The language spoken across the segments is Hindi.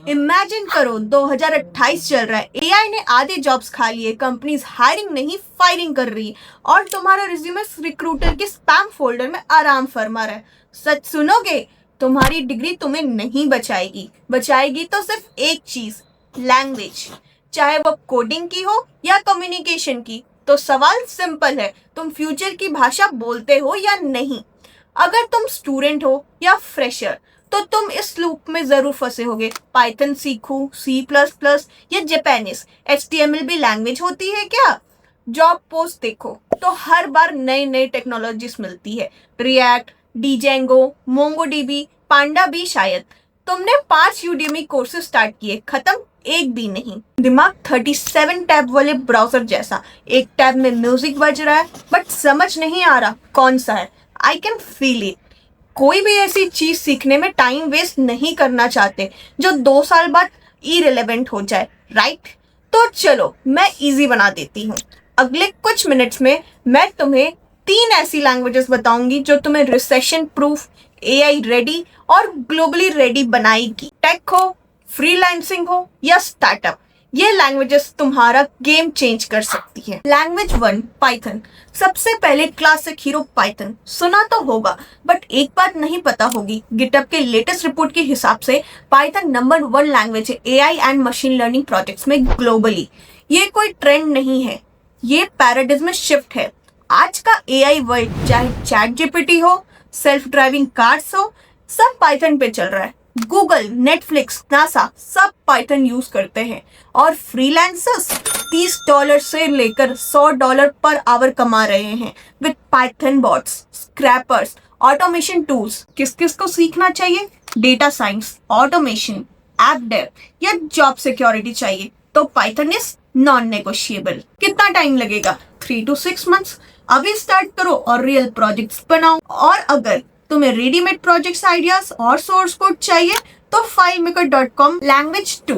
इमेजिन करो 2028 चल रहा है, एआई ने आधे जॉब्स खा लिए, कंपनीज हायरिंग नहीं फायरिंग कर रही और तुम्हारा रिज्यूमे रिक्रूटर के स्पैम फोल्डर में आराम फरमा रहा है। सच सुनोगे, तुम्हारी डिग्री तुम्हें नहीं बचाएगी, बचाएगी तो सिर्फ एक चीज, लैंग्वेज। चाहे वो कोडिंग की हो या कम्युनिकेशन की। तो सवाल सिंपल है, तुम फ्यूचर की भाषा बोलते हो या नहीं? अगर तुम स्टूडेंट हो या फ्रेशर तो तुम इस लूप में जरूर फंसे होगे। पाइथन सीखूं, C++ या जापानीज, HTML भी लैंग्वेज होती है क्या? जॉब पोस्ट देखो तो हर बार नई नई टेक्नोलॉजीज मिलती है, रिएक्ट, डिजेंगो, मोंगोडीबी, पांडा भी शायद। तुमने 5 यूडेमी कोर्सेज स्टार्ट किए, खत्म एक भी नहीं। दिमाग 37 टैब वाले ब्राउजर जैसा, एक टैब में म्यूजिक बज रहा है बट समझ नहीं आ रहा कौन सा है। I can feel it. कोई भी ऐसी चीज सीखने में टाइम वेस्ट नहीं करना चाहते जो 2 साल बाद इरेलेवेंट हो जाए, राइट? तो चलो मैं इजी बना देती हूँ। अगले कुछ मिनट्स में मैं तुम्हें 3 ऐसी लैंग्वेजेस बताऊंगी जो तुम्हें रिसेशन प्रूफ, एआई रेडी और ग्लोबली रेडी बनाएगी। टेक हो, फ्रीलांसिंग हो या स्टार्टअप, ये लैंग्वेजेस तुम्हारा गेम चेंज कर सकती है। Language 1, Python. सबसे पहले क्लासिक हीरो पाइथन सुना तो होगा, बट एक बात नहीं पता होगी, गिटहब के लेटेस्ट रिपोर्ट के हिसाब से पाइथन नंबर 1 लैंग्वेज है AI and machine learning projects में ग्लोबली। ये कोई ट्रेंड नहीं है, ये पैराडिग्म शिफ्ट है। आज का एआई वर्ल्ड, चाहे चैट जीपीटी हो, सेल्फ ड्राइविंग कार्स हो, सब पाइथन पे चल रहा है। गूगल, नेटफ्लिक्स, नासा सब पाइथन यूज करते हैं और फ्रीलांसर्स $30 से लेकर $100 पर आवर कमा रहे हैं with Python bots, scrapers, automation tools. किस किस को सीखना चाहिए? Data science, automation, app dev या जॉब सिक्योरिटी चाहिए तो पाइथन इज नॉन नेगोशिएबल। कितना टाइम लगेगा? 3 to 6 months। अभी स्टार्ट करो और रियल प्रोजेक्ट्स बनाओ। और अगर तुम्हें रेडीमेड प्रोजेक्ट्स आइडियाज और सोर्स कोड चाहिए तो FileMaker.com। Language 2,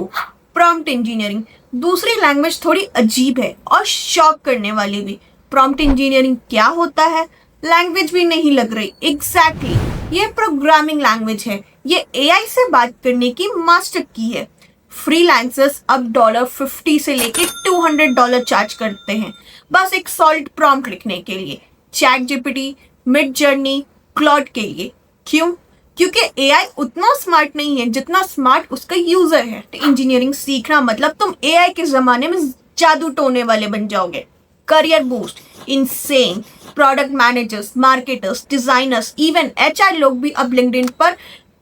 prompt engineering. दूसरी लैंग्वेज थोड़ी अजीब है और शॉक करने वाली भी। प्रॉम्प्ट इंजीनियरिंग क्या होता है? लैंग्वेज भी नहीं लग रही। एग्जैक्टली, ये प्रोग्रामिंग लैंग्वेज है। ये एआई से बात करने की मास्टर की है। फ्रीलांसर्स अब $50 से लेके $200 चार्ज करते हैं बस एक सॉलिड प्रॉम्प्ट लिखने के लिए। Chat GPT, mid journey, Claude के लिए। क्यों? क्योंकि एआई उतना स्मार्ट नहीं है जितना स्मार्ट उसका यूजर है। तो इंजीनियरिंग सीखना मतलब तुम एआई के जमाने में जादू टोने वाले बन जाओगे। Career boost, insane. Product managers, marketers, designers, even HR लोग भी अब लिंक्डइन पर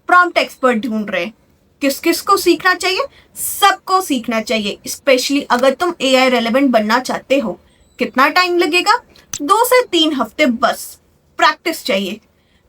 प्रॉम्प्ट एक्सपर्ट ढूंढ रहे हैं। किस किस को सीखना चाहिए? सबको सीखना चाहिए, स्पेशली अगर तुम एआई रेलेवेंट बनना चाहते हो। कितना टाइम लगेगा? 2 से 3 हफ्ते बस। प्रैक्टिस चाहिए।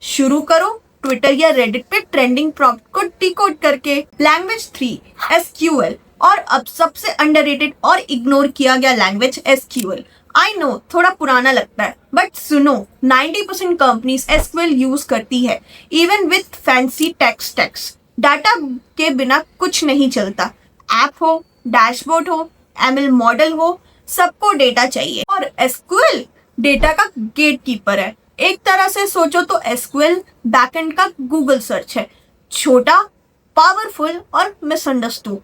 शुरू करो ट्विटर या रेडिट पे ट्रेंडिंग प्रॉम्प्ट को डिकोड करके। Language 3, SQL। और अब सबसे अंडररेटेड और इग्नोर किया गया लैंग्वेज SQL। आई नो थोड़ा पुराना लगता है बट सुनो, 90% कंपनीज SQL यूज करती है, even with fancy tech stacks. Data के बिना कुछ नहीं चलता। ऐप हो, डैशबोर्ड हो, ML मॉडल हो, सबको डेटा चाहिए और SQL डेटा का गेट कीपर है। एक तरह से सोचो तो SQL बैकएंड का गूगल सर्च है, छोटा, पावरफुल और मिसअंडरस्टूड।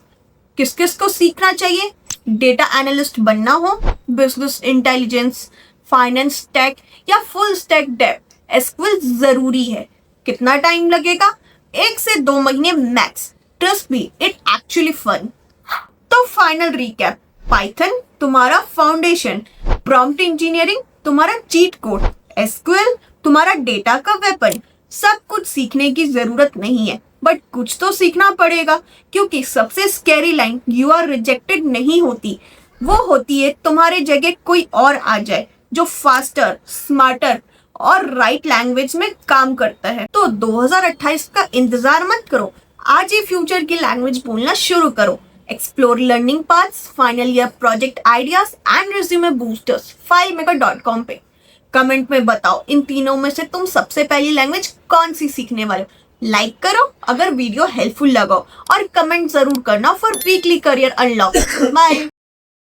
किस किस को सीखना चाहिए? डेटा एनालिस्ट बनना हो, बिजनेस इंटेलिजेंस, फाइनेंस टेक या फुल स्टैक डेव, SQL जरूरी है। कितना टाइम लगेगा? 1 से 2 महीने max. Trust me, it actually fun. तो फाइनल रिकैप, पाइथन तुम्हारा फाउंडेशन, प्रॉम्प्ट इंजीनियरिंग तुम्हारा चीट कोड, SQL तुम्हारा डेटा का वेपन। सब कुछ सीखने की जरूरत नहीं है बट कुछ तो सीखना पड़ेगा, क्योंकि सबसे scary line you are rejected नहीं होती, वो होती है तुम्हारे जगह कोई और आ जाए जो फास्टर, स्मार्टर और राइट लैंग्वेज में काम करता है। तो 2028 का इंतजार मत करो, आज ही फ्यूचर की लैंग्वेज बोलना शुरू करो। Explore learning paths, final year project ideas and resume boosters FileMaker.com पे। कमेंट में बताओ इन तीनों में से तुम सबसे पहली लैंग्वेज कौन सी सीखने वाले हो। लाइक करो अगर वीडियो हेल्पफुल लगा और कमेंट जरूर करना for weekly career unlock. Bye.